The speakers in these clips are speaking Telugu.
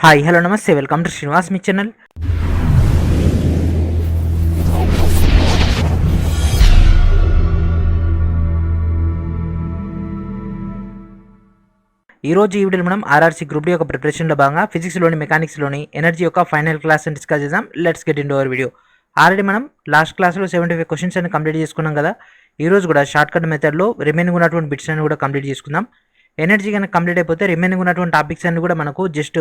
హాయ్ హలో నమస్తే వెల్కమ్ టు శ్రీనివాస్మెక్ ఛానల్. ఈరోజు ఈ వీడియోలో మనం ఆర్ఆర్సీ గ్రూప్ డి యొక్క ప్రిపరేషన్లో భాగంగా ఫిజిక్స్లోని మెకానిక్స్లోని ఎనర్జీ యొక్క ఫైనల్ క్లాస్ అని డిస్కస్ చేద్దాం. Let's get in our video. Already మనం లాస్ట్ క్లాస్లో 75 క్వశ్చన్స్ అని కంప్లీట్ చేసుకున్నాం కదా. ఈరోజు కూడా షార్ట్ కట్ మెథడ్లో రిమైనింగ్ ఉన్నటువంటి బిట్స్ అని కూడా కంప్లీట్ చేసుకుందాం. ఎనర్జీ కనుక కంప్లీట్ అయిపోతే రిమైనింగ్ ఉన్నటువంటి టాపిక్స్ అన్ని కూడా మనకు జస్ట్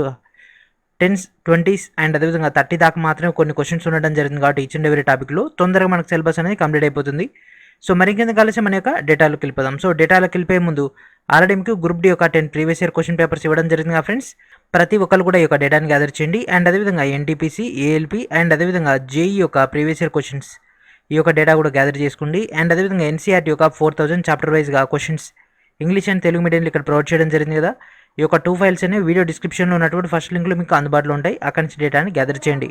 10s 20s అండ్ అదేవిధంగా 30 దాకా మాత్రమే కొన్ని క్వశ్చన్స్ ఉండడం జరిగింది కాబట్టి ఈచ్ అండ్ ఎవరీ టాపిక్లో తొందరగా మనకు సిలబస్ అనేది కంప్లీట్ అయిపోతుంది. సో మరింకెందుకు కలిసి మన యొక్క డేటాలోకి వెళ్ళిపోదాం. సో డేటాలోకి వెళ్ళిపోయే ముందు ఆల్రెడీ మీకు గ్రూప్ డి యొక్క 10 ప్రీవియస్ ఇయర్ క్వశ్చన్ పేపర్స్ ఇవ్వడం జరిగింది కదా ఫ్రెండ్స్. ప్రతి ఒక్కరు కూడా ఈ యొక్క డేటాని గ్యాదర్ చేయండి. అండ్ అదేవిధంగా ఎన్టీపీసీ, ఏఎల్పీ అండ్ అదేవిధంగా జేఈ యొక్క ప్రీవియస్ ఇయర్ క్వశ్చన్స్ ఈ యొక్క డేటా కూడా గ్యాదర్ చేసుకోండి. అండ్ అదేవిధంగా ఎన్సీఆర్టీ యొక్క 4000 చాప్టర్ వైజ్గా క్వశ్చన్స్ ఇంగ్లీష్ అండ్ తెలుగు మీడియంలో ఇక్కడ ప్రొవైడ్ చేయడం జరిగింది కదా. ఈ యొక్క 2 ఫైల్స్ అనేవి వీడియో డిస్క్రిప్షన్లో ఉన్నటువంటి ఫస్ట్ లింక్లో మీకు అందుబాటులో ఉంటాయి. అక్కడి నుంచి డేటాని గ్యాదర్ చేయండి.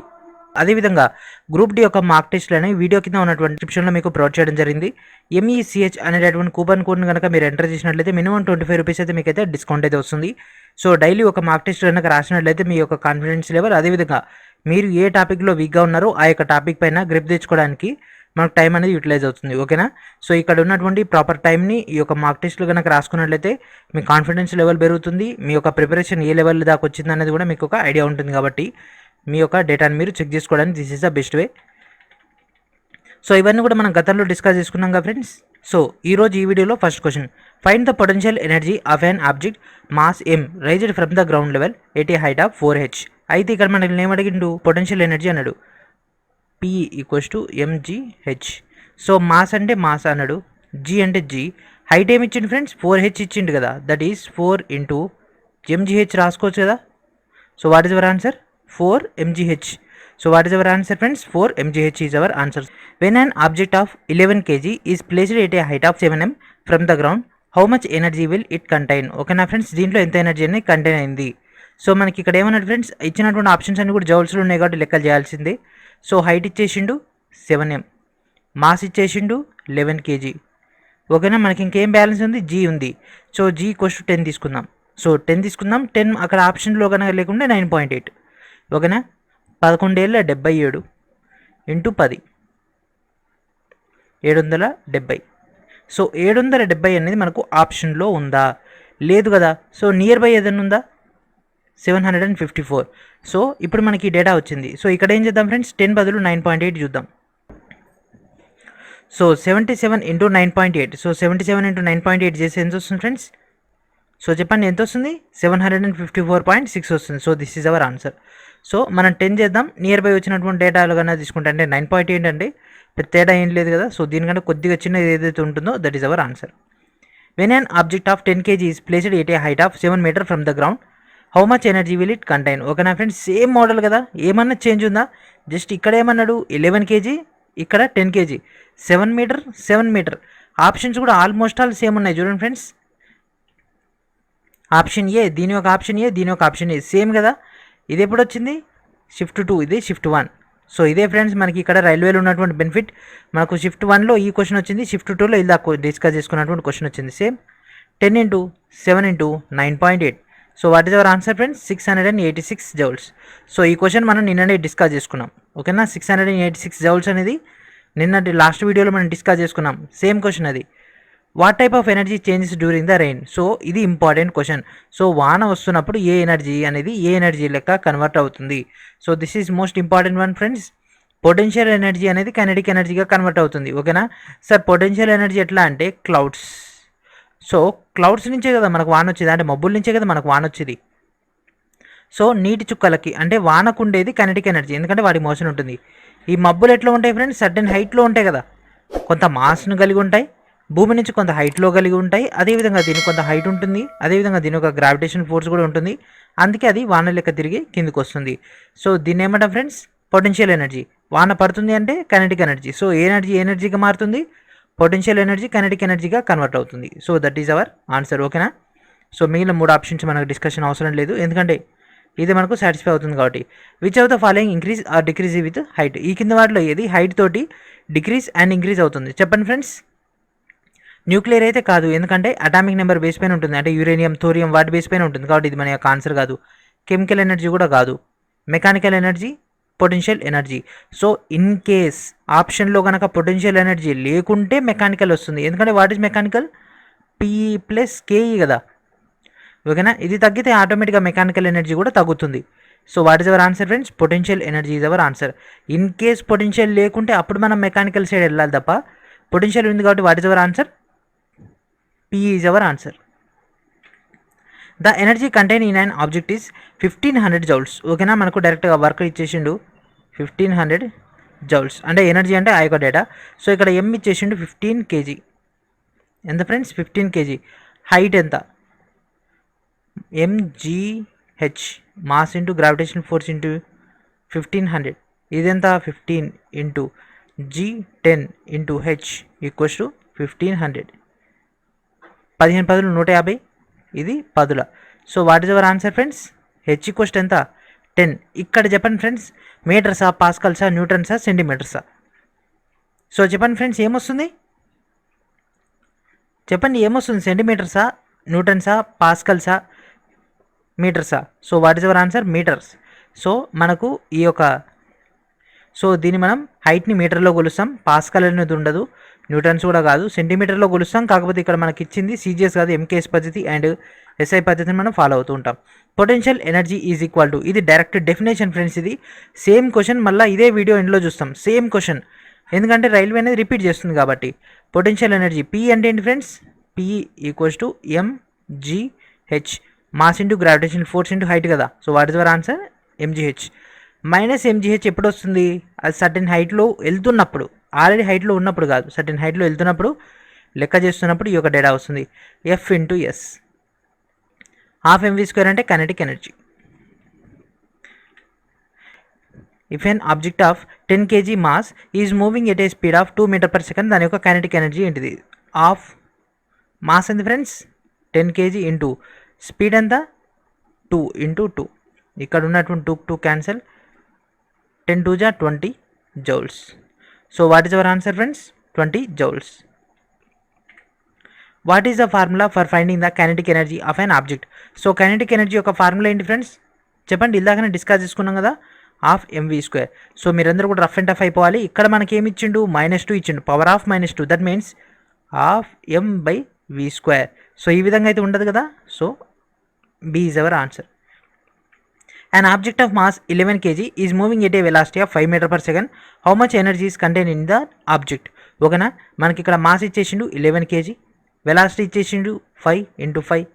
అదేవిధంగా గ్రూప్ డి యొక్క మార్క్ టెస్ట్లు అనేవి వీడియో కింద ఉన్నటువంటి డిస్క్రిప్షన్లో మీకు ప్రొవైడ్ చేయడం జరిగింది. MECH అనేటటువంటి కూపన్ కోడ్ని కనుక మీరు ఎంటర్ చేసినట్లయితే మినిమం 25 రూపీస్ అయితే మీకైతే డిస్కౌంట్ అయితే వస్తుంది. సో డైలీ ఒక మార్క్ టెస్ట్ కనుక రాసినట్లయితే మీ యొక్క కాన్ఫిడెన్స్ లెవెల్ అదేవిధంగా మీరు ఏ టాపిక్లో వీక్గా ఉన్నారో ఆ యొక్క టాపిక్ పైన గ్రిప్ తెచ్చుకోవడానికి మనకు టైం అనేది యూటిలైజ్ అవుతుంది. ఓకేనా. సో ఇక్కడ ఉన్నటువంటి ప్రాపర్ టైంని ఈ యొక్క మార్క్ టెస్ట్లు కనుక రాసుకున్నట్లయితే మీ కాన్ఫిడెన్స్ లెవెల్ పెరుగుతుంది. మీ యొక్క ప్రిపరేషన్ ఏ లెవెల్ దాకా వచ్చింది అనేది కూడా మీకు ఒక ఐడియా ఉంటుంది. కాబట్టి మీ యొక్క డేటాని మీరు చెక్ చేసుకోవడానికి this is the best way. So ఇవన్నీ కూడా మనం గతంలో డిస్కస్ చేసుకున్నాం కదా ఫ్రెండ్స్. సో ఈరోజు ఈ వీడియోలో first question, find the potential energy of an object mass m raised from the ground level at a height of 4h. అయితే ఇక్కడ మనకి ఏమడిగిండు, పొటెన్షియల్ ఎనర్జీ అన్నాడు. P = mgh. సో మాస్ అంటే మాస్ అన్నాడు, g అంటే g. హైట్ ఏమి ఇచ్చిండు ఫ్రెండ్స్, 4h ఇచ్చిండు కదా. దట్ ఈస్ 4 × mgh రాసుకోవచ్చు కదా. So what is our answer, 4 mgh. So what is our answer friends, 4 mgh is our answer. When an object of 11 kg is placed at a height of 7m from the ground how much energy will it contain. ఓకేనా ఫ్రెండ్స్, దీంట్లో ఎంత ఎనర్జీ అనేది కంటైన్ అయింది. సో మనకి ఇక్కడ ఏమన్నాడు ఫ్రెండ్స్, ఇచ్చినటువంటి ఆప్షన్స్ అన్ని కూడా జౌల్స్లో ఉన్నాయి కాబట్టి లెక్కలు చేయాల్సిందే. సో హైట్ ఇచ్చేసిండు 7m, మాస్ ఇచ్చేసిండు 11 kg. ఓకేనా, మనకి ఇంకేం బ్యాలెన్స్ ఉంది, g ఉంది. సో g = 10 తీసుకుందాం. సో 10 తీసుకుందాం. 10 అక్కడ ఆప్షన్లో కనుక లేకుంటే 9.8. ఓకేనా, 11×77 × 10 770. సో 770 అనేది మనకు ఆప్షన్లో ఉందా, లేదు కదా. సో నియర్ బై ఏదైనా ఉందా, 754. సో ఇప్పుడు మనకి డేటా వచ్చింది. సో ఇక్కడ ఏం చేద్దాం ఫ్రెండ్స్, 10 బదులు 9.8 చూద్దాం. సో 77 × 9.8. సో 77 × 9.8 చేస్తే ఎంత వస్తుంది ఫ్రెండ్స్, సో చెప్పండి ఎంత వస్తుంది, 754.6 వస్తుంది. So this is our answer. So మనం 10 చేద్దాం. నియర్ బై వచ్చినటువంటి డేటాలు కన్నా తీసుకుంటే అంటే 9.8 అంటే తేడా ఏం లేదు కదా. సో దీనికంటే కొద్దిగా చిన్నది ఏదైతే ఉంటుందో that is our answer. When an object of 10 kg is placed at a height of 7 metre from the ground how much energy will it contain. ఓకేనా ఫ్రెండ్స్, సేమ్ మోడల్ కదా, ఏమన్నా చేంజ్ ఉందా, జస్ట్ ఇక్కడ ఏమన్నాడు 11 kg, ఇక్కడ 10 kg, 7 మీటర్. ఆప్షన్స్ కూడా ఆల్మోస్ట్ ఆల్ సేమ్ ఉన్నాయి చూడండి ఫ్రెండ్స్. ఆప్షన్ ఏ, దీని యొక్క ఆప్షన్ ఏ, దీని యొక్క ఆప్షన్ ఏ సేమ్ కదా. ఇది ఎప్పుడు వచ్చింది, షిఫ్ట్ 2, ఇది షిఫ్ట్ 1. సో ఇదే ఫ్రెండ్స్ మనకి ఇక్కడ రైల్వేలో ఉన్నటువంటి బెనిఫిట్. మనకు షిఫ్ట్ 1లో ఈ క్వశ్చన్ వచ్చింది, షిఫ్ట్ 2లో ఇలా డిస్కస్ చేసుకున్నటువంటి క్వశ్చన్ వచ్చింది. Same 10 × 7 × 9.8. So what is our answer friends, 686 joules. So ఈ క్వశ్చన్ మనం నిన్ననే డిస్కస్ చేసుకున్నాం. ఓకేనా, 686 జౌల్స్ అనేది నిన్నటి లాస్ట్ వీడియోలో మనం డిస్కస్ చేసుకున్నాం. సేమ్ క్వశ్చన్ అది. What type of energy changes during the rain. So ఇది ఇంపార్టెంట్ క్వశ్చన్. సో వాన వస్తున్నప్పుడు ఏ ఎనర్జీ అనేది ఏ ఎనర్జీ లెక్క కన్వర్ట్ అవుతుంది. So this is most important one friends. Potential energy అనేది కైనెటిక్ ఎనర్జీగా కన్వర్ట్ అవుతుంది. ఓకేనా సార్, పొటెన్షియల్ ఎనర్జీ ఎట్లా అంటే క్లౌడ్స్. సో క్లౌడ్స్ నుంచే కదా మనకు వాన వచ్చేది, అంటే మబ్బుల నుంచే కదా మనకు వాన వచ్చేది. సో నీటి చుక్కలకి అంటే వానకు ఉండేది కైనెటిక్ ఎనర్జీ, ఎందుకంటే వాటి మోషన్ ఉంటుంది. ఈ మబ్బులు ఎట్లా ఉంటాయి ఫ్రెండ్స్, సర్టెన్ హైట్లో ఉంటాయి కదా, కొంత మాస్ను కలిగి ఉంటాయి, భూమి నుంచి కొంత హైట్లో కలిగి ఉంటాయి. అదేవిధంగా దీనికి కొంత హైట్ ఉంటుంది, అదేవిధంగా దీని ఒక గ్రావిటేషన్ ఫోర్స్ కూడా ఉంటుంది. అందుకే అది వాన లెక్క తిరిగి కిందికి వస్తుంది. సో దీన్ని ఏమంటాం ఫ్రెండ్స్, పొటెన్షియల్ ఎనర్జీ. వాన పడుతుంది అంటే కైనెటిక్ ఎనర్జీ. సో ఎనర్జీగా మారుతుంది, పొటెన్షియల్ ఎనర్జీ కైనెటిక్ ఎనర్జీగా కన్వర్ట్ అవుతుంది. So that is our answer. ఓకేనా, సో మిగిలిన 3 ఆప్షన్స్ మనకు డిస్కషన్ అవసరం లేదు, ఎందుకంటే ఇది మనకు సాటిస్ఫై అవుతుంది కాబట్టి. Which of the following increase or decrease with height. ఈ కింద వాటిలో ఏది హైట్ తోటి డిక్రీజ్ అండ్ ఇంక్రీజ్ అవుతుంది చెప్పండి ఫ్రెండ్స్. న్యూక్లియర్ అయితే కాదు, ఎందుకంటే అటామిక్ నెంబర్ బేస్ పైన ఉంటుంది, అంటే యురేనియం, థోరియం వాటి బేస్ పైన ఉంటుంది కాబట్టి ఇది మన యొక్క ఆన్సర్ కాదు. కెమికల్ ఎనర్జీ కూడా కాదు, mechanical energy, potential energy. So in case ఆప్షన్లో కనుక పొటెన్షియల్ ఎనర్జీ లేకుంటే మెకానికల్ వస్తుంది, ఎందుకంటే what is mechanical, PE plus KE కదా. ఓకేనా, ఇది తగ్గితే ఆటోమేటిక్గా మెకానికల్ ఎనర్జీ కూడా తగ్గుతుంది. So what is our answer friends, potential energy is our answer. In case potential లేకుంటే అప్పుడు మనం మెకానికల్ సైడ్ వెళ్ళాలి తప్ప, పొటెన్షియల్ ఉంది కాబట్టి what is our answer, PE is our answer. The energy contain in an object is 1500 joules. ఓకేనా, మనకు డైరెక్ట్గా వర్క్ ఇచ్చేసిండు 1500 జౌల్స్, అంటే ఎనర్జీ అంటే ఆ యొక్క డేటా. సో ఇక్కడ ఎం ఇచ్చేసిండు 15 kg. ఎంత ఫ్రెండ్స్, 15 kg. హైట్ ఎంత, mgh, mass into gravitation force into 1500. ఇదెంత, 15 into g 10 into h equals to 1500. 15 పదులు 150, ఇది పదుల. So what is our answer friends, H equals ఎంత, 10. ఇక్కడ చెప్పండి ఫ్రెండ్స్, మీటర్సా, పాస్కల్సా, న్యూటన్సా, సెంటీమీటర్సా. సో చెప్పండి ఫ్రెండ్స్, ఏమొస్తుంది చెప్పండి, ఏమొస్తుంది, సెంటీమీటర్సా, న్యూటన్సా, పాస్కల్సా, మీటర్సా. So what is our answer, meters. So మనకు ఈ యొక్క, సో దీన్ని మనం హైట్ని మీటర్లో కొలుస్తాం, పాస్కల్ అనేది ఉండదు, న్యూటన్స్ కూడా కాదు, సెంటీమీటర్లో కొలుస్తాం. కాకపోతే ఇక్కడ మనకి ఇచ్చింది సీజీఎస్ కాదు, ఎంకేఎస్ పద్ధతి అండ్ ఎస్ఐ పద్ధతిని మనం ఫాలో అవుతూ ఉంటాం. Potential energy is equal to, ఇది డైరెక్ట్ డెఫినేషన్ ఫ్రెండ్స్. ఇది సేమ్ క్వశ్చన్ మళ్ళీ ఇదే వీడియో ఎండ్లో చూస్తాం, సేమ్ క్వశ్చన్, ఎందుకంటే రైల్వే అనేది రిపీట్ చేస్తుంది కాబట్టి. పొటెన్షియల్ ఎనర్జీ పి అంటే ఏంటి friends, P equals to MGH, mass into gravitation force into height కదా. So what is our answer, MGH. Minus MGH ఎప్పుడు వస్తుంది, అది సర్టెన్ హైట్లో వెళ్తున్నప్పుడు, ఆల్రెడీ హైట్లో ఉన్నప్పుడు కాదు, సర్టెన్ హైట్లో వెళ్తున్నప్పుడు లెక్క చేస్తున్నప్పుడు ఈ యొక్క డేటా వస్తుంది. F into S, half MV square అంటే kinetic energy. If an object of 10 kg mass is moving at a speed of 2 meter per second, దాని యొక్క కైనెటిక్ ఎనర్జీ ఏంటిది, ఆఫ్ మాస్ ఎంత ఫ్రెండ్స్, 10 kg ఇంటూ స్పీడ్ ఎంత, 2 ఇంటూ 2, ఇక్కడ ఉన్నటువంటి 2 క్యాన్సల్, 10 2 జా 20 joules. So what is our answer friends, 20 joules. What is the formula for finding the kinetic energy of an object. So kinetic energy యొక్క ఫార్ములా ఏంటి ఫ్రెండ్స్, చెప్పండి, ఇలాగనే డిస్కస్ చేసుకున్నాం కదా, హాఫ్ ఎంవీ స్క్వేర్. సో మీరందరూ కూడా రఫ్ అండ్ టఫ్ అయిపోవాలి. ఇక్కడ మనకి ఏమి ఇచ్చిండు, -2 ఇచ్చిండు, power of -2, that means half m by v square. So ఈ విధంగా అయితే ఉండదు కదా. So B is our answer. An object of mass 11 kg is moving at a velocity of 5 meter per second. How much energy is contained in the object? ఓకేనా, మనకి ఇక్కడ మాస్ ఇచ్చేసిండు 11 kg, వెలాసిటీ ఇచ్చేసిండు 5 ఇంటూ 5.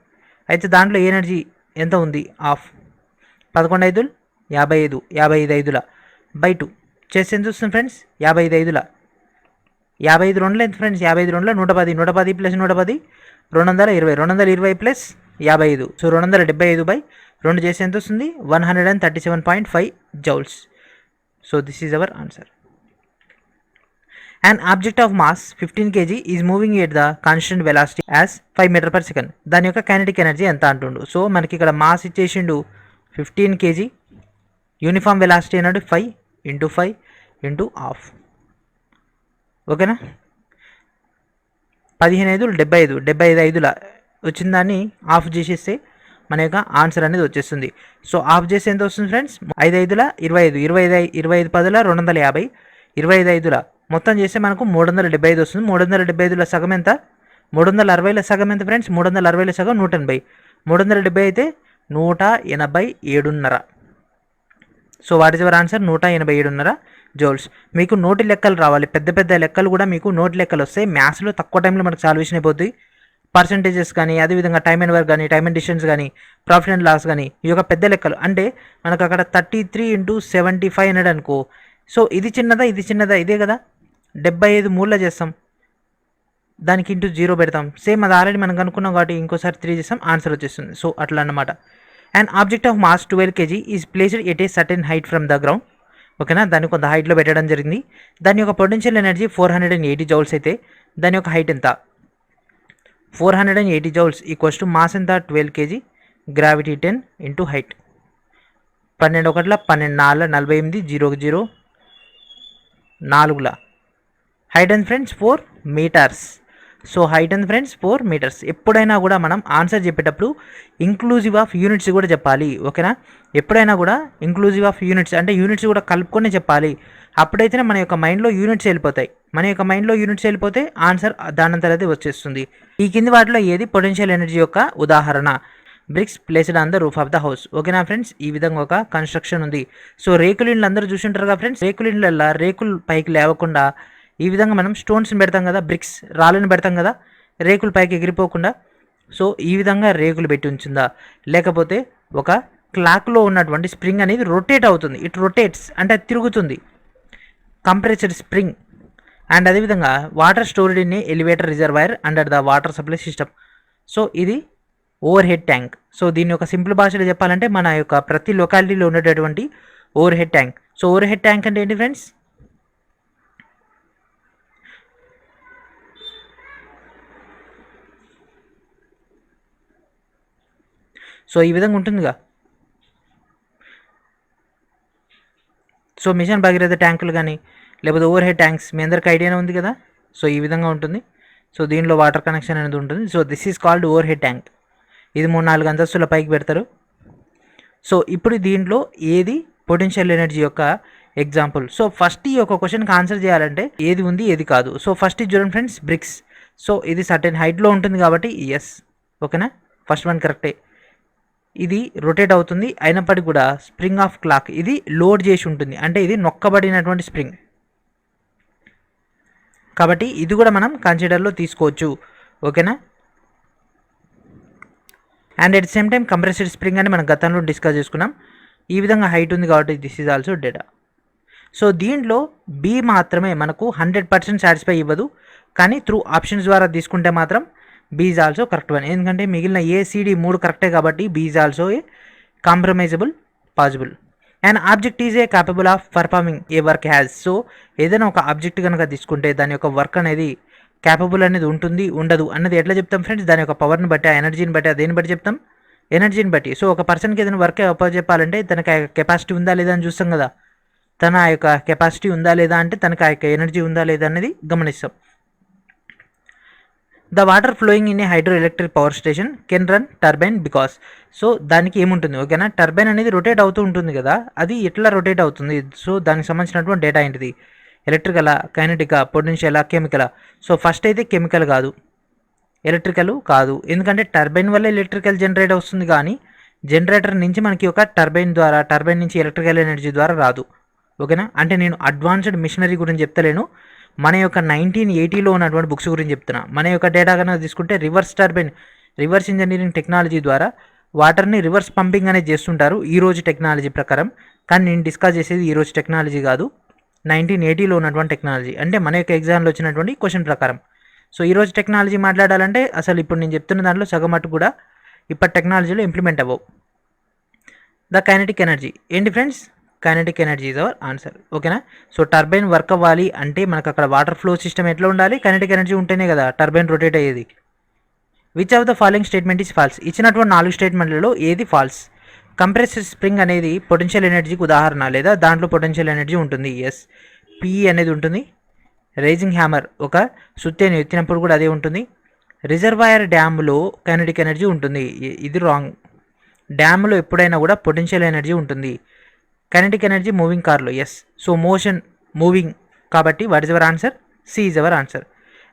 అయితే దాంట్లో ఎనర్జీ ఎంత ఉంది, హాఫ్, 11 5 55, 55 5 బై 2 చేస్తే ఎంత వస్తుంది ఫ్రెండ్స్, 55 5, 55 2 ఎంత friends, 55 2 110, 110 plus 110 220, 220 plus 55, so 275 by 2 చేస్తే ఎంత వస్తుంది, 137.5 joules. So this is our answer. An object of mass 15 kg is moving at the constant velocity as 5 meter per second. దాని యొక్క కైనెటిక్ ఎనర్జీ ఎంత అంటుండు. సో మనకి ఇక్కడ మాస్ ఇచ్చేసిండు 15 kg, యూనిఫామ్ వెలాసిటీ అన్నాడు 5 ఇంటూ 5 ఇంటూ హాఫ్. ఓకేనా, 15 5 75, 75 5 వచ్చిన దాన్ని హాఫ్ చేసేస్తే మన యొక్క ఆన్సర్ అనేది వచ్చేస్తుంది. సో హాఫ్ చేస్తే ఎంత వస్తుంది ఫ్రెండ్స్, 5 5 25, 25 10 250, 25 5 మొత్తం చేస్తే మనకు 375 వస్తుంది. 375 సగం ఎంత, 360 సగం ఎంత ఫ్రెండ్స్, 360 సగం 180, 370 అయితే 187.5. So what is our answer, 187.5 joules. మీకు నోటి లెక్కలు రావాలి, పెద్ద పెద్ద లెక్కలు కూడా మీకు నోటి లెక్కలు వస్తాయి. మ్యాథ్స్లో తక్కువ టైంలో మనకు సాల్వేషన్ అయిపోతుంది. పర్సంటేజెస్ కానీ, అదేవిధంగా టైమ్ అండ్ వర్క్ కానీ, టైమ్ అండ్ డిస్టెన్స్ కానీ, ప్రాఫిట్ అండ్ లాస్ కానీ, ఈ యొక్క పెద్ద లెక్కలు అంటే మనకు అక్కడ 33 × 75 అన్నాడు అనుకో. సో ఇది చిన్నదా, ఇది చిన్నదా, ఇదే కదా, 75 3 చేస్తాం, దానికి ఇంటూ 0 పెడతాం. సేమ్ అది ఆల్రెడీ మనం అనుకున్నాం కాబట్టి ఇంకోసారి 3 చేస్తాం, ఆన్సర్ వచ్చేస్తుంది. సో అట్లా అన్నమాట. And object of mass 12 kg is placed at a certain height from the ground. ఓకేనా, దాన్ని కొంత హైట్లో పెట్టడం జరిగింది. దాని యొక్క పొటెన్షియల్ ఎనర్జీ 480 జౌల్స్ అయితే దాని యొక్క హైట్ ఎంత, 480 జౌల్స్ ఈక్వల్స్ టు మాస్ ఎంత, 12 kg, gravity 10 into height. 12 1 12 4 48, 0 0 4 height and friends 4 metres. So height ఎంత ఫ్రెండ్స్ 4 మీటర్స్. ఎప్పుడైనా కూడా మనం ఆన్సర్ చెప్పేటప్పుడు ఇంక్లూజివ్ ఆఫ్ యూనిట్స్ కూడా చెప్పాలి. ఓకేనా, ఎప్పుడైనా కూడా ఇంక్లూజివ్ ఆఫ్ యూనిట్స్ అంటే యూనిట్స్ కూడా కలుపుకొని చెప్పాలి. అప్పుడైతేనే మన యొక్క మైండ్లో యూనిట్స్ వెళ్ళిపోతాయి. మన యొక్క మైండ్లో యూనిట్స్ వెళ్ళిపోతే ఆన్సర్ దానంతరదే వచ్చేస్తుంది. ఈ కింది వాటిలో ఏది పొటెన్షియల్ ఎనర్జీ యొక్క ఉదాహరణ? Bricks placed on the roof of the house. ఓకేనా ఫ్రెండ్స్, ఈ విధంగా ఒక కన్స్ట్రక్షన్ ఉంది. సో రేకుల ఇండ్లు అందరూ చూసింటారు కదా ఫ్రెండ్స్. రేకుల ఇండ్లల్లో రేకులు పైకి లేవకుండా ఈ విధంగా మనం స్టోన్స్ని పెడతాం కదా, బ్రిక్స్ రాళ్ళని పెడతాం కదా రేకులు పైకి ఎగిరిపోకుండా. సో ఈ విధంగా రేకులు పెట్టి ఉంచిందా, లేకపోతే ఒక క్లాక్లో ఉన్నటువంటి స్ప్రింగ్ అనేది రొటేట్ అవుతుంది. ఇట్ రొటేట్స్ అంటే అది తిరుగుతుంది, కంప్రెస్డ్ స్ప్రింగ్. అండ్ అదేవిధంగా water stored in a elevator reservoir under the water supply system. So ఇది ఓవర్ హెడ్ ట్యాంక్. సో దీని యొక్క సింపుల్ భాషలో చెప్పాలంటే మన యొక్క ప్రతి లొకాలిటీలో ఉండేటటువంటి over head tank. So over head tank అంటే ఏంటి ఫ్రెండ్స్? సో ఈ విధంగా ఉంటుందిగా. సో మిషన్ భగీరథ ట్యాంకులు కానీ లేకపోతే ఓవర్ హెడ్ ట్యాంక్స్ మీ అందరికి ఐడియానే ఉంది కదా. సో ఈ విధంగా ఉంటుంది. సో దీనిలో వాటర్ కనెక్షన్ అనేది ఉంటుంది. So this is called over head tank. ఇది 3-4 అంతస్తుల పైకి పెడతారు. సో ఇప్పుడు దీంట్లో ఏది పొటెన్షియల్ ఎనర్జీ యొక్క ఎగ్జాంపుల్? సో ఫస్ట్ ఈ యొక్క క్వశ్చన్కి ఆన్సర్ చేయాలంటే ఏది ఉంది ఏది కాదు. సో ఫస్ట్ ఇది చూడండి ఫ్రెండ్స్, బ్రిక్స్. సో ఇది సర్టెన్ హైట్లో ఉంటుంది కాబట్టి ఎస్. ఓకేనా, ఫస్ట్ వన్ కరెక్టే. ఇది రొటేట్ అవుతుంది అయినప్పటికీ కూడా స్ప్రింగ్ ఆఫ్ క్లాక్ ఇది లోడ్ చేసి ఉంటుంది, అంటే ఇది నొక్కబడినటువంటి స్ప్రింగ్ కాబట్టి ఇది కూడా మనం కన్సిడర్లో తీసుకోవచ్చు. ఓకేనా, and at same time compressed spring అని మనం గతంలో డిస్కస్ చేసుకున్నాం. ఈ విధంగా హైట్ ఉంది కాబట్టి this is also data. So దీంట్లో బి మాత్రమే మనకు 100% సాటిస్ఫై ఇవ్వదు, కానీ త్రూ ఆప్షన్స్ ద్వారా తీసుకుంటే మాత్రం B is also correct one. ఎందుకంటే మిగిలిన ఏసీడి 3 కరెక్టే కాబట్టి B is also a compromisable possible. And object is a capable of performing a work has. So ఏదైనా ఒక ఆబ్జెక్ట్ కనుక తీసుకుంటే దాని యొక్క వర్క్ అనేది క్యాపబుల్ అనేది ఉంటుంది ఉండదు అన్నది ఎట్లా చెప్తాం ఫ్రెండ్స్? దాని యొక్క పవర్ని బట్టి, ఆ ఎనర్జీని బట్టి, దేని బట్టి చెప్తాం? ఎనర్జీని బట్టి. సో ఒక పర్సన్కి ఏదైనా వర్క్ చెప్పాలంటే తనకి ఆ కెపాసిటీ ఉందా లేదా అని చూస్తాం కదా. తన ఆ యొక్క కెపాసిటీ ఉందా లేదా అంటే తనకి ఆ యొక్క ఎనర్జీ ఉందా లేదా అనేది గమనిస్తాం. The water flowing in a hydro electric power station can run turbine because. So దానికి ఏముంటుంది? ఓకేనా, టర్బైన్ అనేది రొటేట్ అవుతూ ఉంటుంది కదా, అది ఎట్లా రొటేట్ అవుతుంది? సో దానికి సంబంధించినటువంటి డేటా ఏంటిది? ఎలక్ట్రికలా, కైనెటికా, పొటెన్షియలా, కెమికలా? సో ఫస్ట్ అయితే కెమికల్ కాదు, ఎలక్ట్రికల్ కాదు. ఎందుకంటే టర్బైన్ వల్ల ఎలక్ట్రికల్ జనరేట్ వస్తుంది, కానీ జనరేటర్ నుంచి మనకి ఒక టర్బైన్ ద్వారా, టర్బైన్ నుంచి ఎలక్ట్రికల్ ఎనర్జీ ద్వారా రాదు. ఓకేనా, అంటే నేను అడ్వాన్స్డ్ మిషనరీ గురించి చెప్తలేను, మన యొక్క 1980లో ఉన్నటువంటి బుక్స్ గురించి చెప్తున్నా. మన యొక్క డేటా కనుక తీసుకుంటే reverse turbine, reverse engineering technology ద్వారా వాటర్ని రివర్స్ పంపింగ్ అనేది చేస్తుంటారు ఈరోజు టెక్నాలజీ ప్రకారం. కానీ నేను డిస్కస్ చేసేది ఈరోజు టెక్నాలజీ కాదు, 1980లో ఉన్నటువంటి టెక్నాలజీ, అంటే మన యొక్క ఎగ్జామ్లో వచ్చినటువంటి క్వశ్చన్ ప్రకారం. సో ఈరోజు టెక్నాలజీ మాట్లాడాలంటే అసలు ఇప్పుడు నేను చెప్తున్న దాంట్లో సగం మట్టు కూడా ఇప్పటి టెక్నాలజీలో ఇంప్లిమెంట్ అవ్వవు. ద కైనెటిక్ ఎనర్జీ ఏంటి friends? Kinetic energy is our answer. ఓకేనా, సో టర్బైన్ వర్క్ అవ్వాలి అంటే మనకు అక్కడ వాటర్ ఫ్లో సిస్టమ్ ఎట్లా ఉండాలి? కైనెటిక్ ఎనర్జీ ఉంటేనే కదా టర్బైన్ రొటేట్ అయ్యేది. Which of the following statement is false? ఇచ్చినటువంటి 4 స్టేట్మెంట్లలో ఏది ఫాల్స్? కంప్రెస్డ్ స్ప్రింగ్ అనేది పొటెన్షియల్ ఎనర్జీకి ఉదాహరణ, లేదా దాంట్లో పొటెన్షియల్ ఎనర్జీ ఉంటుంది? ఎస్, పిఈ అనేది ఉంటుంది. రైజింగ్ హ్యామర్ ఒక సుత్తేను ఎత్తినప్పుడు కూడా అదే ఉంటుంది. రిజర్వాయర్ డ్యామ్లో కైనెటిక్ ఎనర్జీ ఉంటుంది, ఇది రాంగ్. డ్యామ్లో ఎప్పుడైనా కూడా పొటెన్షియల్ ఎనర్జీ ఉంటుంది. కైనెటిక్ ఎనర్జీ మూవింగ్ కార్లో, ఎస్. సో మోషన్ మూవింగ్ కాబట్టి what is our answer? C is our answer.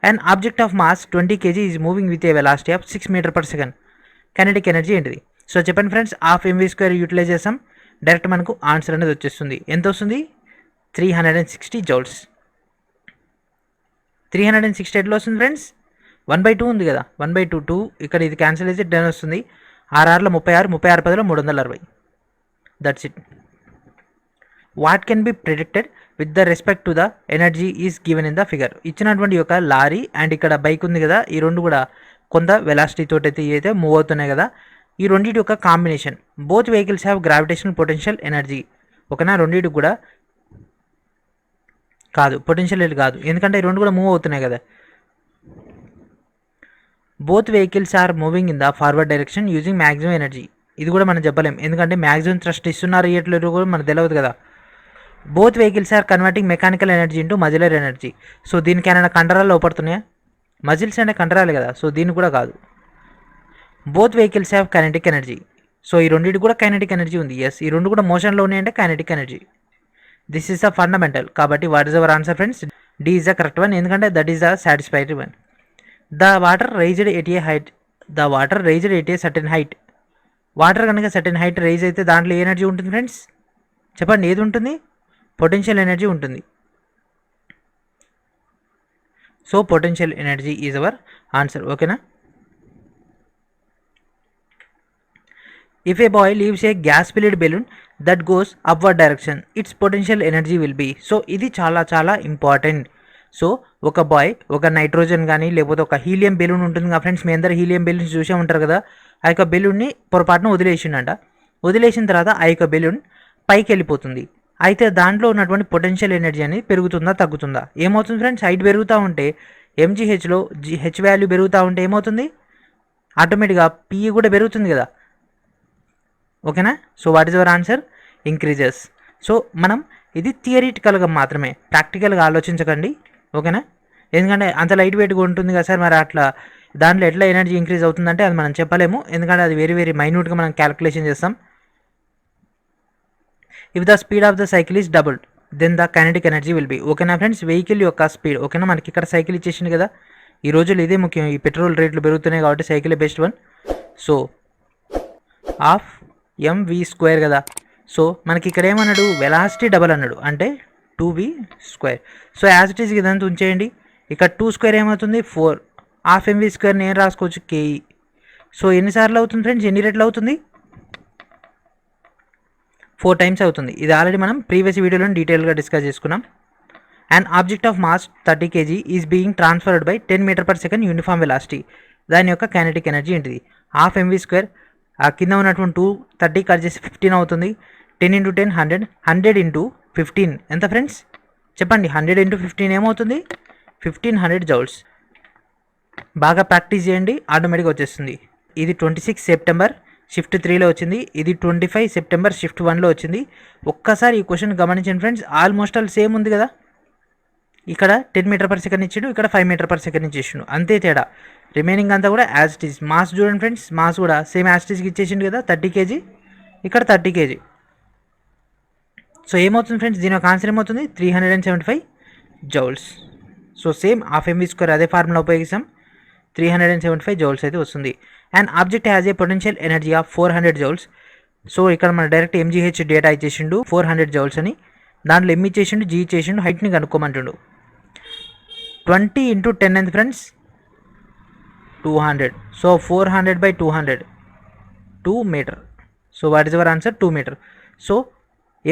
And object of mass 20 kg is moving with a velocity of 6 m/s. Kinetic energy ఏంటిది? సో చెప్పండి ఫ్రెండ్స్, హాఫ్ mv² యూటిలైజ్ చేస్తాం, డైరెక్ట్ మనకు ఆన్సర్ అనేది వచ్చేస్తుంది. ఎంత వస్తుంది? 360 joules. 360 ఎట్లా వస్తుంది ఫ్రెండ్స్? 1/2 ఉంది కదా, 1/2 2 ఇక్కడ ఇది క్యాన్సిల్ అయితే 10 వస్తుంది. 6 36, 36 10 360. That's it. What can be predicted with the respect to the energy is given in the figure? ఇచ్చినటువంటి యొక్క లారీ అండ్ ఇక్కడ బైక్ ఉంది కదా, ఈ రెండు కూడా కొంత వెలాసిటీ తోటి అయితే మూవ్ అవుతున్నాయి కదా, ఈ రెండింటి యొక్క combination. Both vehicles have gravitational potential energy. ఓకేనా, రెండింటికి కూడా కాదు, పొటెన్షియల్ కాదు, ఎందుకంటే ఈ రెండు కూడా మూవ్ అవుతున్నాయి కదా. Both vehicles are moving in the forward direction using maximum energy. ఇది కూడా మనం చెప్పలేం, ఎందుకంటే మ్యాక్సిమం థ్రస్ట్ ఇస్తున్నారు ఇయట్లేదు కూడా మనకు తెలియదు కదా. Both vehicles are converting mechanical energy into muscular energy. So దీనికి ఏమైనా కండరాలు లోపడుతున్నాయా? మజిల్స్ అంటే కండరాలు కదా, సో దీన్ని కూడా కాదు. Both vehicles have kinetic energy. So ఈ రెండింటి కూడా కైనెటిక్ ఎనర్జీ ఉంది. ఎస్, ఈ రెండు కూడా మోషన్లో ఉన్నాయంటే kinetic energy. This is the fundamental. కాబట్టి what is our answer friends? D is the correct one, ఎందుకంటే that is the satisfactory one. The water raised at a height. The water raised at a certain height. Water కనుక సర్టెన్ హైట్ రైజ్ అయితే దాంట్లో ఏ ఎనర్జీ ఉంటుంది ఫ్రెండ్స్? చెప్పండి, ఏది ఉంటుంది? పొటెన్షియల్ ఎనర్జీ ఉంటుంది. So potential energy is our answer. ఓకేనా? If a boy leaves a gas filled balloon that goes upward direction, its potential energy will be. So ఇది చాలా చాలా ఇంపార్టెంట్. సో ఒక బాయ్ ఒక నైట్రోజన్ కానీ లేకపోతే ఒక హీలియం బెలూన్ ఉంటుంది కదా ఫ్రెండ్స్, మీ అందరు హీలియం బెలూన్స్ చూసే ఉంటారు కదా. ఆ యొక్క బెలూన్ని పొరపాటున వదిలేసిండంట. వదిలేసిన తర్వాత ఆ యొక్క బెలూన్ పైకి వెళ్ళిపోతుంది. అయితే దాంట్లో ఉన్నటువంటి పొటెన్షియల్ ఎనర్జీ అనేది పెరుగుతుందా తగ్గుతుందా? ఏమవుతుంది ఫ్రెండ్స్? హైట్ పెరుగుతూ ఉంటే ఎంజీహెచ్లో హెచ్ వాల్యూ పెరుగుతూ ఉంటే ఏమవుతుంది? ఆటోమేటిక్గా పిఈ కూడా పెరుగుతుంది కదా. ఓకేనా? So what is our answer? Increases. So మనం ఇది థియరిటికల్గా మాత్రమే, ప్రాక్టికల్గా ఆలోచించకండి. ఓకేనా? ఎందుకంటే అంత లైట్ వెయిట్గా ఉంటుంది కదా సార్, మరి అట్లా దాంట్లో ఎట్లా ఎనర్జీ ఇంక్రీజ్ అవుతుందంటే అది మనం చెప్పలేము, ఎందుకంటే అది వెరీ వెరీ మైన్యూట్గా మనం క్యాలిక్యులేషన్ చేస్తాం. If the speed of the cycle is doubled then the kinetic energy will be. ఓకేనా ఫ్రెండ్స్? వెహికల్ యొక్క స్పీడ్. ఓకేనా? మనకి ఇక్కడ సైకిల్ ఇచ్చేసింది కదా. ఈ రోజులు ఇదే ముఖ్యం, ఈ పెట్రోల్ రేట్లు పెరుగుతున్నాయి కాబట్టి సైకిలే best one. So half MV square కదా. సో మనకి ఇక్కడ ఏమన్నాడు? వెలాసిటీ డబల్ అన్నాడు, అంటే 2v². So as it is ఇదంతా ఉంచేయండి. ఇక్కడ 2² ఏమవుతుంది? 4. హాఫ్ mv² నేను రాసుకోవచ్చు కేఈ. సో ఎన్నిసార్లు అవుతుంది ఫ్రెండ్స్? ఎన్ని రెట్లు అవుతుంది? 4 టైమ్స్ అవుతుంది. ఇది ఆల్రెడీ మనం ప్రీవియస్ వీడియోలో డీటెయిల్గా డిస్కస్ చేసుకున్నాం. And object of mass 30 kg is being transferred by 10 m/s uniform velocity. దాని యొక్క కైనెటిక్ ఎనర్జీ ఏంటిది? Half mv². ఆ కింద ఉన్నటువంటి 230 కట్ చేసి 15 అవుతుంది. 10 × 10 100. 100 × 15 ఎంత ఫ్రెండ్స్? చెప్పండి. 100 × 15 ఏమవుతుంది? 1500 జౌల్స్. బాగా ప్రాక్టీస్ చేయండి, ఆటోమేటిక్గా వచ్చేస్తుంది. ఇది 26 సెప్టెంబర్ షిఫ్ట్ 3లో వచ్చింది. ఇది 25 సెప్టెంబర్ షిఫ్ట్ 1లో వచ్చింది. ఒక్కసారి ఈ క్వశ్చన్ గమనించండి ఫ్రెండ్స్, ఆల్మోస్ట్ ఆల్ సేమ్ ఉంది కదా. ఇక్కడ 10 m/s ఇచ్చిండు, ఇక్కడ 5 m/s ఇచ్చేసిండు, అంతే తేడా. రిమైనింగ్ అంతా కూడా యాజ్ ఇట్ ఈజ్. మాస్ చూడండి ఫ్రెండ్స్, మాస్ కూడా సేమ్ యాజ్ ఇట్ ఈజ్కి ఇచ్చేసిండు కదా. 30 kg, ఇక్కడ 30 kg. సో ఏమవుతుంది ఫ్రెండ్స్? దీని యొక్క ఆన్సర్ ఏమవుతుంది? 375 joules. So same half mv² అదే ఫార్ములా ఉపయోగిస్తాం. 375 జౌల్స్ అయితే వస్తుంది. And object has a potential energy of 400 joules. So ఇక్కడ మన డైరెక్ట్ ఎంజీహెచ్ డేటా ఇచ్చేసిండు 400 జౌల్స్ అని. దాంట్లో ఎమ్ ఇచ్చేసిండు, జీ ఇచ్చేసిండు, హైట్ని కనుక్కోమంటుండు. 20 × 10 ఎంత friends? 200. So 400/200 2 meter. So what is our answer? 2 meter. So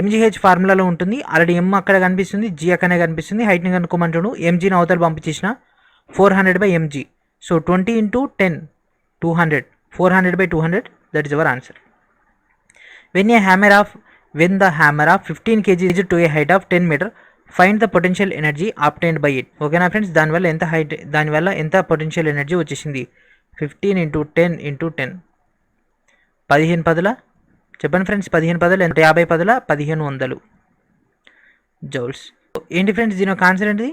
MGH ఫార్ములాలో ఉంటుంది, ఆల్రెడీ ఎమ్ అక్కడ కనిపిస్తుంది, జీ అక్కడనే కనిపిస్తుంది, హైట్ని కనుక్కోమంటాడు. ఎంజీని అవతల పంపించేసిన 400/mg. So 20 × 10 200. 400/200, that is our answer. When the hammer of 15 kg is to a height of 10 meter, find the potential energy obtained by it. ఓకేనా ఫ్రెండ్స్? దానివల్ల ఎంత పొటెన్షియల్ ఎనర్జీ వచ్చేసింది? 15 × 10 × 10 15 పదుల. చెప్పండి ఫ్రెండ్స్, 15 పదులు ఎంత? 50 పదుల 1500 జౌల్స్. ఏంటి ఫ్రెండ్స్ దీని యొక్క ఆన్సర్ ఏంటిది?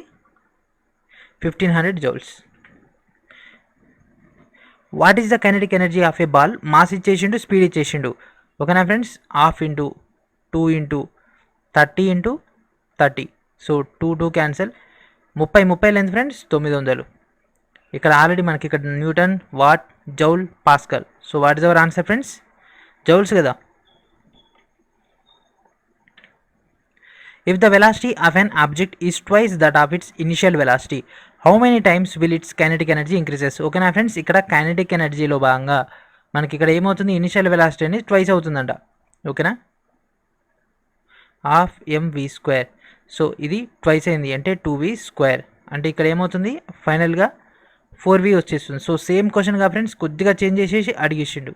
1500 joules. What is the kinetic energy of a ball? Mass ఇచ్చేసిండు, స్పీడ్ ఇచ్చేసిండు. ఓకేనా friends? Half × 2 × 30 × 30. So 2 cancel. 30 length friends 900. ఇక్కడ ఆల్రెడీ మనకి ఇక్కడ newton, watt, joule, pascal. So what is our answer friends? Joules కదా. If the velocity of an object is twice that of its initial velocity, how many times will its kinetic energy increases? ఓకేనా ఫ్రెండ్స్? ఇక్కడ కైనెటిక్ ఎనర్జీలో భాగంగా మనకి ఇక్కడ ఏమవుతుంది? ఇనిషియల్ వెలాసిటీ అనేది ట్వైస్ అవుతుందంట. ఓకేనా? Half mv². సో ఇది ట్వైస్ అయింది అంటే 2v². అంటే ఇక్కడ ఏమవుతుంది? ఫైనల్గా 4v వచ్చేస్తుంది. సో సేమ్ క్వశ్చన్గా ఫ్రెండ్స్ కొద్దిగా చేంజ్ చేసేసి అడిగేసిండు.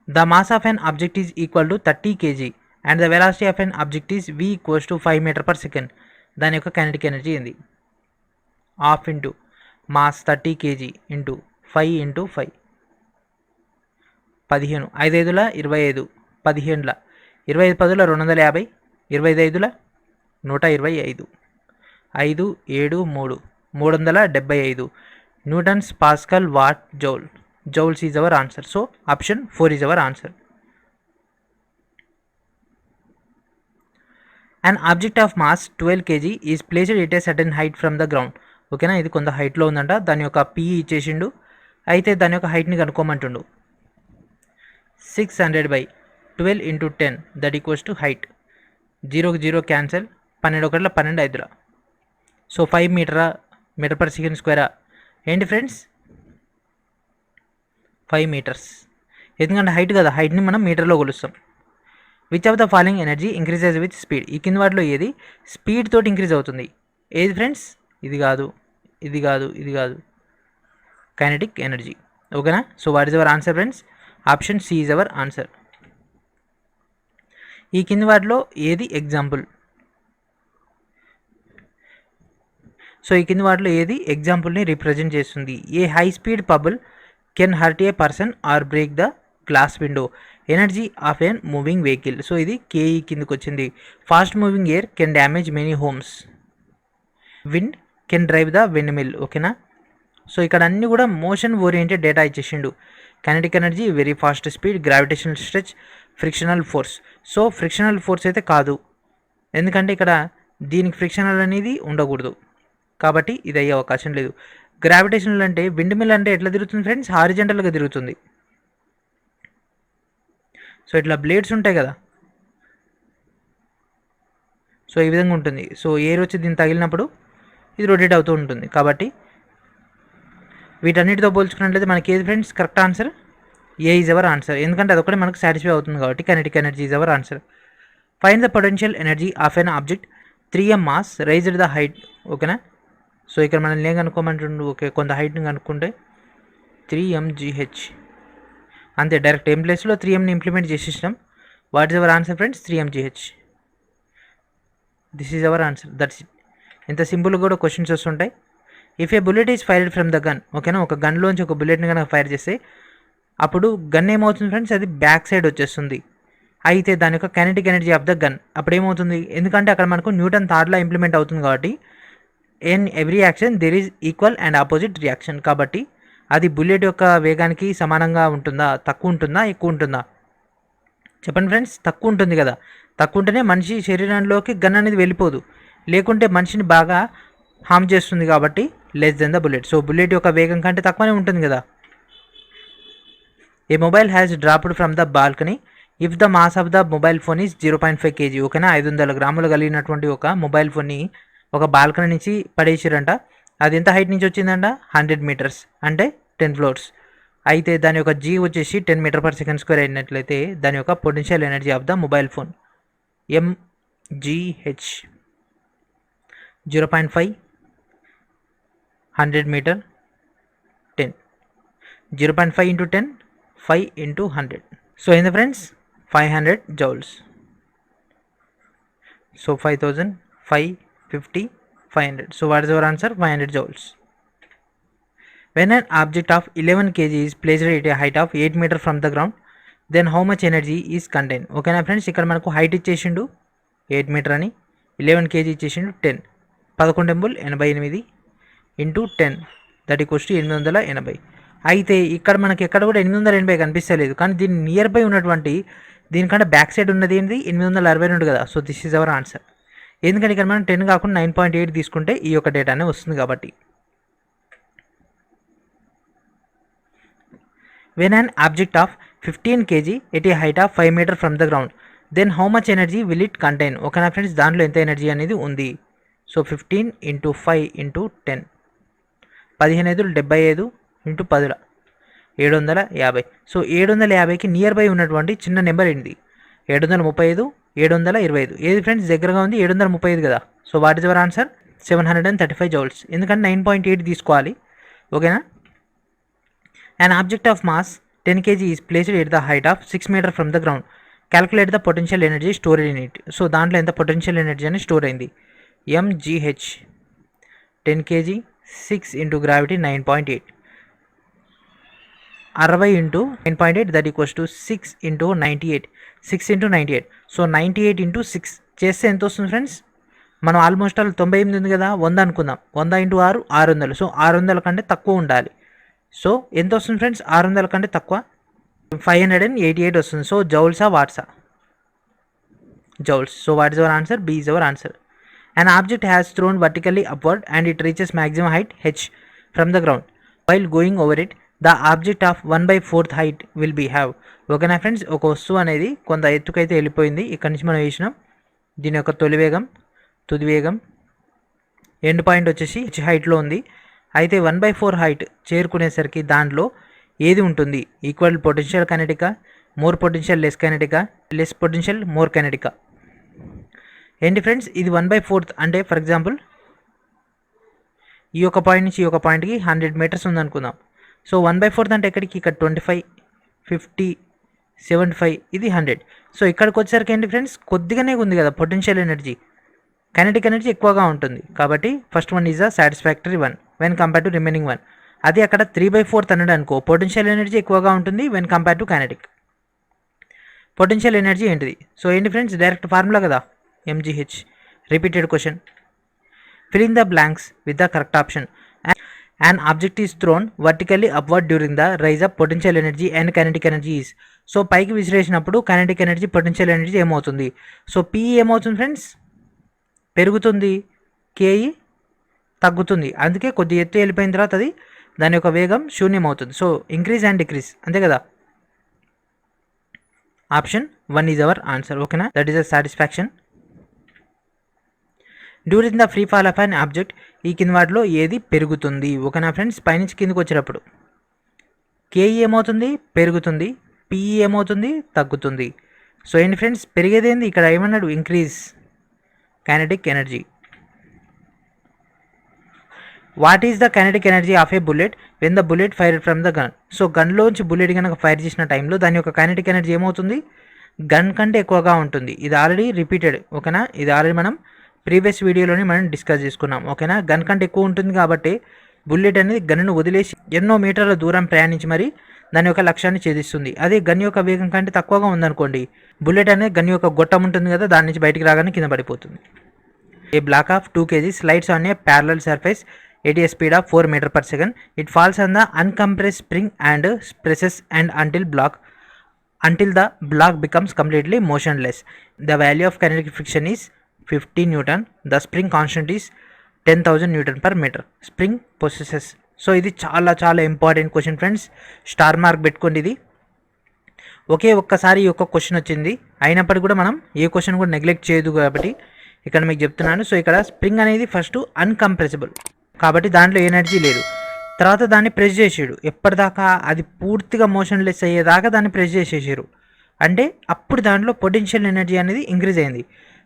The mass of an object is equal to 30 kg and the velocity of an object is v equals to 5 m/s. దాని యొక్క కైనెటిక్ ఎనర్జీ ఏంది? Half into mass 30 kg into 5 × 5 15. 5×5 = 25. 15 25 పదుల 250. 25 5 125 5 7 3 375 newtons pascal watt joule joules is our answer. So option 4 is our answer. And object of mass 12 kg is placed at a certain height from the ground. ఓకేనా, ఇది కొంత హైట్లో ఉందంట. దాని యొక్క పిఈ ఇచ్చేసిండు. అయితే దాని యొక్క హైట్ని కనుక్కోమంటుండు. 600/12 into 10 that equals to height. 0కి 0 క్యాన్సల్. 12 ఒకట్ల 12 ఐదురా. సో 5 మీటర్ పర్ సెకండ్ స్క్వేరా ఏంటి ఫ్రెండ్స్? 5 meters. ఎందుకంటే హైట్ కదా, హైట్ని మనం మీటర్లో కొలుస్తాం. Which of the following energy increases with speed? ఈ కింద వాటిలో ఏది స్పీడ్ తోటి ఇంక్రీజ్ అవుతుంది? ఏది ఫ్రెండ్స్? ఇది కాదు, ఇది కాదు, ఇది కాదు. Kinetic energy. ఓకేనా. So what is our answer friends? Option C is our answer. ఈ కింది వాటిలో ఏది ఎగ్జాంపుల్? సో ఈ కింది వాటిలో ఏది ఎగ్జాంపుల్ని రిప్రజెంట్ చేస్తుంది? A high speed pebble can hurt a person or break the glass window. Energy of an moving vehicle. So ఇది కేఈ కిందకి వచ్చింది. Fast moving air can damage many homes. Wind can drive the windmill. ఓకేనా. సో ఇక్కడ అన్నీ కూడా మోషన్ ఓరియంటెడ్ డేటా ఇచ్చేసిండు. Kinetic energy, very fast speed, gravitational stretch, frictional force. So frictional force అయితే కాదు, ఎందుకంటే ఇక్కడ దీనికి ఫ్రిక్షనల్ అనేది ఉండకూడదు, కాబట్టి ఇది అయ్యే అవకాశం లేదు. గ్రావిటేషనల్ అంటే విండ్ మిల్ అంటే ఎట్లా తిరుగుతుంది ఫ్రెండ్స్? హారిజంటల్గా తిరుగుతుంది. సో ఇట్లా బ్లేడ్స్ ఉంటాయి కదా, సో ఈ విధంగా ఉంటుంది. సో ఎయిర్ వచ్చి దీన్ని తగిలినప్పుడు ఇది రొటేట్ అవుతూ ఉంటుంది. కాబట్టి వీటన్నిటితో పోల్చుకున్నట్లయితే మనకి ఏది friends correct answer? A is our answer. ఎందుకంటే అదొకటి మనకు సాటిస్ఫై అవుతుంది కాబట్టి kinetic energy is our answer. Find the potential energy of an object 3m mass raised the height. ఓకేనా. సో ఇక్కడ మనం ఏం కనుక్కోమంటుండు? ఓకే, కొంత హైట్ని కనుక్కుంటే 3mgh అంతే. డైరెక్ట్ ఏం ప్లేస్లో 3mని ఇంప్లిమెంట్ చేసేసినాం. What is our answer friends? 3mgh. This is our answer. That's it. ఇంత సింపుల్గా కూడా క్వశ్చన్స్ వస్తుంటాయి. If a bullet is fired from the gun. ఓకేనా, ఒక గన్లోంచి ఒక బుల్లెట్ని కనుక ఫైర్ చేస్తే అప్పుడు గన్ ఏమవుతుంది ఫ్రెండ్స్? అది బ్యాక్ సైడ్ వచ్చేస్తుంది. అయితే దాని యొక్క kinetic energy of the gun అప్పుడు ఏమవుతుంది? ఎందుకంటే అక్కడ మనకు న్యూటన్ థర్డ్లా ఇంప్లిమెంట్ అవుతుంది కాబట్టి in every action there is equal and opposite reaction. కాబట్టి అది బుల్లెట్ యొక్క వేగానికి సమానంగా ఉంటుందా, తక్కువ ఉంటుందా, ఎక్కువ ఉంటుందా? చెప్పండి ఫ్రెండ్స్. తక్కువ ఉంటుంది కదా. తక్కువ ఉంటేనే మనిషి శరీరంలోకి గన్ అనేది వెళ్ళిపోదు, లేకుంటే మనిషిని బాగా హామ్ చేస్తుంది. కాబట్టి less than the bullet. So bullet యొక్క వేగం కంటే తక్కువనే ఉంటుంది కదా. A mobile has dropped from the balcony if the mass of the mobile phone is 0.5 kg. ఓకేనా, 500 గ్రాములు కలిగినటువంటి ఒక మొబైల్ ఫోన్ని ఒక బాల్కనీ నుంచి పడేసిరంట. అది ఎంత హైట్ నుంచి వచ్చిందంట? 100 meters, అంటే 10 floors. అయితే దాని యొక్క జీ వచ్చేసి 10 meter/s² అయినట్లయితే దాని యొక్క potential energy of the mobile phone mgh 0.5 100 meter 10 0.5 into 10 5 into 100. So ఏంది friends? 500 joules. So 5000 550 500. So what is our answer? 500 joules. When an object of 11 kg is placed at a height of 8 meter from the ground, then how much energy is contained? ఓకేనా ఫ్రెండ్స్, ఇక్కడ మనకు హైట్ ఇచ్చేసిండు 8 meter అని, 11 kg ఇచ్చేసిండు 10. 11 88 into 10 that equals to 880. అయితే ఇక్కడ మనకి ఎక్కడ కూడా 880 కనిపిస్తలేదు, కానీ దీని నియర్ బై ఉన్నటువంటి దీనికంటే బ్యాక్ సైడ్ ఉన్నది ఏంటి? 862 కదా. So this is our answer. ఎందుకంటే ఇక్కడ మనం 10 కాకుండా 9.8 తీసుకుంటే ఈ యొక్క డేటానే వస్తుంది కాబట్టి. When an object of 15 kg at a height of 5 meter from the ground, then how much energy will it contain? ఓకేనా ఫ్రెండ్స్, దాంట్లో ఎంత ఎనర్జీ అనేది ఉంది? So 15 into 5 into 10 15 75 into 10 750. So 750కి నియర్ బై ఉన్నటువంటి చిన్న నెంబర్ ఏంటి? 735 725. ఏది ఫ్రెండ్స్ దగ్గరగా ఉంది? 735 కదా. So what is our answer? 735 joules. ఎందుకంటే 9.8 తీసుకోవాలి. ఓకేనా. An object of mass 10 kg is placed at the height of 6 meter from the ground. Calculate the potential energy stored in it. So దాంట్లో ఎంత పొటెన్షియల్ ఎనర్జీ అని స్టోర్ అయింది? mgh 10 kg 6 into gravity 9.8 60 into 9.8 that equals to 6 into 98. 6 into 98. So 98 into 6 చేస్తే ఎంత వస్తుంది ఫ్రెండ్స్? మనం ఆల్మోస్ట్ ఆల్ 98 ఉంది కదా, 100 అనుకుందాం. 100 × 6 600. సో 600 కంటే తక్కువ ఉండాలి. సో ఎంత వస్తుంది ఫ్రెండ్స్? 600 కంటే తక్కువ 588 వస్తుంది. So జౌల్సా వాట్సా? Joules. So what is our answer? B is our answer. An object has thrown vertically upward and it reaches maximum height h from the ground. While going over it, the object of 1/4 height will be have. ఓకేనా ఫ్రెండ్స్, ఒక వస్తువు అనేది కొంత ఎత్తుకైతే వెళ్ళిపోయింది. ఇక్కడ నుంచి మనం వేసినాం. దీని యొక్క తొలి వేగం, తుది వేగం, ఎండ్ పాయింట్ వచ్చేసి h హైట్లో ఉంది. అయితే 1/4 హైట్ చేరుకునేసరికి దాంట్లో ఏది ఉంటుంది? ఈక్వల్ పొటెన్షియల్ కైనెటికా, మోర్ పొటెన్షియల్ లెస్ కైనెటికా, లెస్ పొటెన్షియల్ మోర్ కైనెటికా? ఏంటి ఫ్రెండ్స్, ఇది 1/4 అంటే ఫర్ ఎగ్జాంపుల్ ఈ యొక్క పాయింట్ నుంచి ఈ యొక్క పాయింట్కి 100 మీటర్స్ ఉందనుకుందాం. సో 1/4 అంటే ఎక్కడికి? ఇక్కడ 25, 50, 75, ఇది 100. సో ఇక్కడికి వచ్చేసరికి ఏంటి ఫ్రెండ్స్, కొద్దిగానే ఉంది కదా పొటెన్షియల్ ఎనర్జీ, కైనెటిక్ ఎనర్జీ ఎక్కువగా ఉంటుంది. కాబట్టి first one is a satisfactory one when compare to remaining one. అది అక్కడ 3/4 అన్నాడు అనుకో, పొటెన్షియల్ ఎనర్జీ ఎక్కువగా ఉంటుంది when compare to kinetic. Potential energy ఏంటిది? సో ఏంటి ఫ్రెండ్స్, డైరెక్ట్ ఫార్ములా కదా, mgh. Repeated question. Fill in the blanks with the correct option. An object is thrown vertically upward during the rise of potential energy and kinetic energy is. So పైకి విసిరేసినప్పుడు కైనెటిక్ ఎనర్జీ, పొటెన్షియల్ ఎనర్జీ ఏమవుతుంది? సో పిఈ ఏమవుతుంది ఫ్రెండ్స్? పెరుగుతుంది, కేఈ తగ్గుతుంది. అందుకే కొద్ది ఎత్తు వెళ్ళిపోయిన తర్వాత అది దాని యొక్క వేగం శూన్యం అవుతుంది. సో ఇంక్రీజ్ అండ్ డిక్రీజ్, అంతే కదా. Option 1 is our answer. ఓకేనా, that is a satisfaction. During the free fall of an object, ఈ కింద వాటిలో ఏది పెరుగుతుంది? ఓకేనా ఫ్రెండ్స్, పైనుంచి కిందకి వచ్చేటప్పుడు కేఈ ఏమవుతుంది? పెరుగుతుంది. పిఈ ఏమవుతుంది? తగ్గుతుంది. సో ఏంటి ఫ్రెండ్స్, పెరిగేది ఏంది? ఇక్కడ ఏమన్నాడు? Increase kinetic energy. What is the kinetic energy of a bullet when the bullet fire from the gun? So గన్లోంచి బుల్లెట్ కనుక ఫైర్ చేసిన టైంలో దాని యొక్క కైనెటిక్ ఎనర్జీ ఏమవుతుంది? గన్ కంటే ఎక్కువగా ఉంటుంది. ఇది ఆల్రెడీ రిపీటెడ్. ఓకేనా, ఇది ఆల్రెడీ మనం ప్రీవియస్ వీడియోలోనే మనం డిస్కస్ చేసుకున్నాం. ఓకేనా, గన్ కంటే ఎక్కువ ఉంటుంది కాబట్టి బుల్లెట్ అనేది గన్ను వదిలేసి ఎన్నో మీటర్ల దూరం ప్రయాణించి మరి దాని యొక్క లక్ష్యాన్ని ఛేదిస్తుంది. అదే గన్ యొక్క వేగం కంటే తక్కువగా ఉందనుకోండి, బుల్లెట్ అనేది గన్ యొక్క గొట్టం ఉంటుంది కదా, దాని నుంచి బయటికి రాగానే కింద పడిపోతుంది. A block of 2 kg slides on a parallel surface at a speed of 4 meter per second. It falls on the uncompressed spring and presses and until the block becomes completely motionless. The value of kinetic friction is 50 Newton. The spring constant is 10,000 Newton per meter. Spring possesses. So ఇది చాలా చాలా important question friends, star mark పెట్టుకోండి. ఇది ఒక్కసారి ఈ యొక్క క్వశ్చన్ వచ్చింది, అయినప్పటికీ కూడా మనం ఏ క్వశ్చన్ కూడా నెగ్లెక్ట్ చేయదు కాబట్టి ఇక్కడ మీకు చెప్తున్నాను. సో ఇక్కడ స్ప్రింగ్ అనేది ఫస్ట్ అన్కంప్రెసిబుల్ కాబట్టి దాంట్లో ఎనర్జీ లేదు. తర్వాత దాన్ని ప్రెస్ చేసాడు, ఎప్పటిదాకా అది పూర్తిగా మోషన్లెస్ అయ్యేదాకా దాన్ని ప్రెస్ చేసేసారు. అంటే అప్పుడు దాంట్లో పొటెన్షియల్ ఎనర్జీ అనేది ఇంక్రీజ్ అయింది.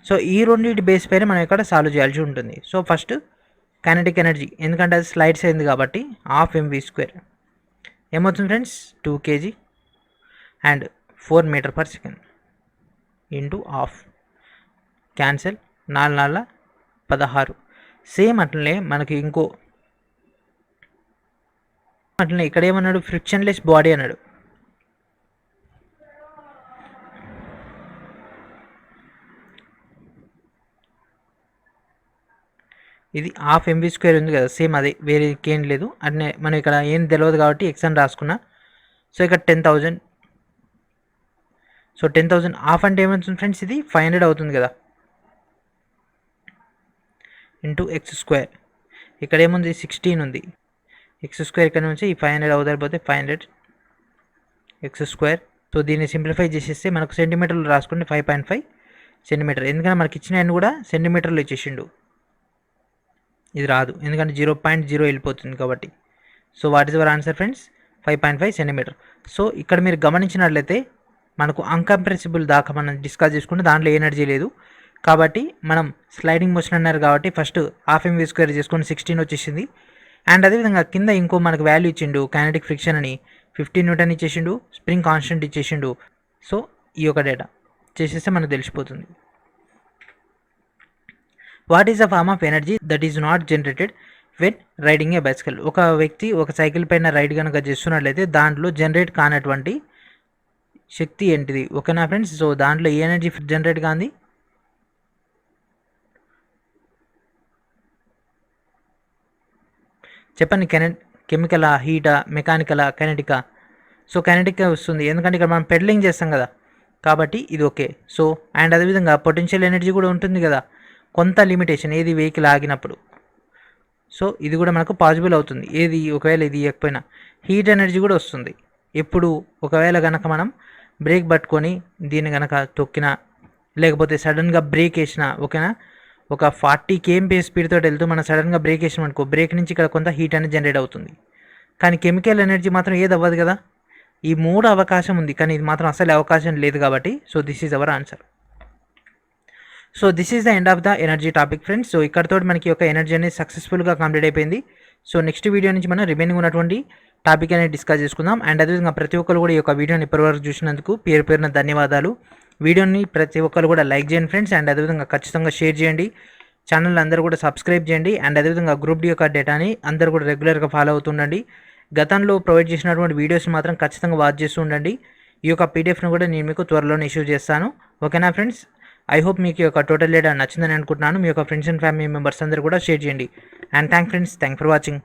సో ఈ రెండింటి బేస్ పైన మనం ఇక్కడ సాల్వ్ చేయాల్సి ఉంటుంది. సో ఫస్ట్ కైనెటిక్ ఎనర్జీ, ఎందుకంటే అది స్లైడ్స్ అయింది కాబట్టి ½ mv² ఏమవుతుంది friends? 2 kg and 4 meter per second into ½ cancel, 4 × 4 16. Same అట్లనే మనకి అట్లనే ఇక్కడ ఏమన్నాడు? ఫ్రిక్షన్లెస్ బాడీ అన్నాడు. ఇది ½ mv² ఉంది కదా, సేమ్ అదే, వేరే ఏం లేదు. అట్నే మనం ఇక్కడ ఏం తెలియదు కాబట్టి ఎక్స్ అని రాసుకున్నా. సో ఇక్కడ 10,000. సో 10,000 ½ అంటే ఏమవుతుంది ఫ్రెండ్స్? ఇది 500 అవుతుంది కదా, ఇంటూ x². ఇక్కడ ఏముంది? 16 ఉంది. x² ఇక్కడ నుంచి ఈ 500 అవుతారిపోతే 500 x². సో దీన్ని సింప్లిఫై చేసేస్తే మనకు సెంటీమీటర్లు రాసుకుంటే 5.5 సెంటీమీటర్. ఎందుకంటే మనకి ఇచ్చిన అన్ని కూడా సెంటీమీటర్లు ఇచ్చేసిండు. ఇది రాదు ఎందుకంటే 0.0 వెళ్ళిపోతుంది కాబట్టి. So what is our answer friends? 5.5 centimetre. సో ఇక్కడ మీరు గమనించినట్లయితే మనకు అన్కంప్రెసిబుల్ దాకా మనం డిస్కస్ చేసుకుంటే దాంట్లో ఎనర్జీ లేదు కాబట్టి మనం స్లైడింగ్ మోషన్ అన్నారు కాబట్టి ఫస్ట్ ½ mv² చేసుకొని 16 వచ్చేసింది. అండ్ అదేవిధంగా కింద ఇంకో మనకు వాల్యూ ఇచ్చిండు, కైనెటిక్ ఫ్రిక్షన్ అని 50 Newton ఇచ్చేసిండు, స్ప్రింగ్ కాన్స్టెంట్ ఇచ్చేసిండు. సో ఈ యొక్క డేటా చేసేస్తే మనకు తెలిసిపోతుంది. What is the form of energy that is not generated when riding a bicycle? ఒక వ్యక్తి ఒక సైకిల్ పైన రైడ్ కనుక చేస్తున్నట్లయితే దాంట్లో జనరేట్ కానటువంటి శక్తి ఏంటిది? ఓకేనా ఫ్రెండ్స్? సో దాంట్లో ఏ ఎనర్జీ జనరేట్ కాంది? చెప్పండి. కెమికలా, హీటా, మెకానికలా, కైనెటికా? సో కైనెటిక్గా వస్తుంది, ఎందుకంటే ఇక్కడ మనం పెడలింగ్ చేస్తాం కదా, కాబట్టి ఇది ఓకే. సో అండ్ అదేవిధంగా పొటెన్షియల్ ఎనర్జీ కూడా ఉంటుంది కదా, కొంత లిమిటేషన్, ఏది వెహికల్ ఆగినప్పుడు. సో ఇది కూడా మనకు పాసిబుల్ అవుతుంది, ఏది ఒకవేళ ఇది ఇవ్వకపోయినా. హీట్ ఎనర్జీ కూడా వస్తుంది ఎప్పుడు, ఒకవేళ కనుక మనం బ్రేక్ పట్టుకొని దీన్ని కనుక తొక్కినా, లేకపోతే సడన్గా బ్రేక్ వేసినా, ఓకేనా, ఒక 40 kmph స్పీడ్తో వెళ్తూ మనం సడన్గా బ్రేక్ వేసినామనుకో, బ్రేక్ నుంచి ఇక్కడ కొంత హీట్ అనేది జనరేట్ అవుతుంది. కానీ కెమికల్ ఎనర్జీ మాత్రం ఏది అవ్వదు కదా. ఈ 3 అవకాశం ఉంది, కానీ ఇది మాత్రం అసలు అవకాశం లేదు కాబట్టి, so this is our answer. So this is the end of the energy topic friends. So ఇక్కడతో మనకి ఒక ఎనర్జీ అనేది సక్సెస్ఫుల్గా కంప్లీట్ అయిపోయింది. సో నెక్స్ట్ వీడియో నుంచి మనం రిమైనింగ్ ఉన్నటువంటి టాపిక్ అనేది డిస్కస్ చేసుకుందాం. అండ్ అదేవిధంగా ప్రతి ఒక్కరు కూడా ఈ యొక్క వీడియోని ఇప్పటివరకు చూసినందుకు పేరున ధన్యవాదాలు. వీడియోని ప్రతి ఒక్కరు కూడా లైక్ చేయండి ఫ్రెండ్స్, అండ్ అదేవిధంగా ఖచ్చితంగా షేర్ చేయండి. ఛానల్ అందరూ కూడా సబ్స్క్రైబ్ చేయండి. అండ్ అదేవిధంగా గ్రూప్ డి యొక్క డేటాని అందరూ కూడా రెగ్యులర్గా ఫాలో అవుతుండండి. గతంలో ప్రొవైడ్ చేసినటువంటి వీడియోస్ మాత్రం ఖచ్చితంగా వాచ్ చేస్తూ ఉండండి. ఈ యొక్క పీడిఎఫ్ను కూడా నేను మీకు త్వరలోనే ఇష్యూ చేస్తాను. ఓకేనా ఫ్రెండ్స్? ఐ హోప్ మీకు ఈ యొక్క టోటల్ డేటా నచ్చిందని అనుకుంటున్నాను. మీ యొక్క ఫ్రెండ్స్ అండ్ ఫ్యామిలీ మెంబర్స్ అందరూ కూడా షేర్ చేయండి. And thank for watching.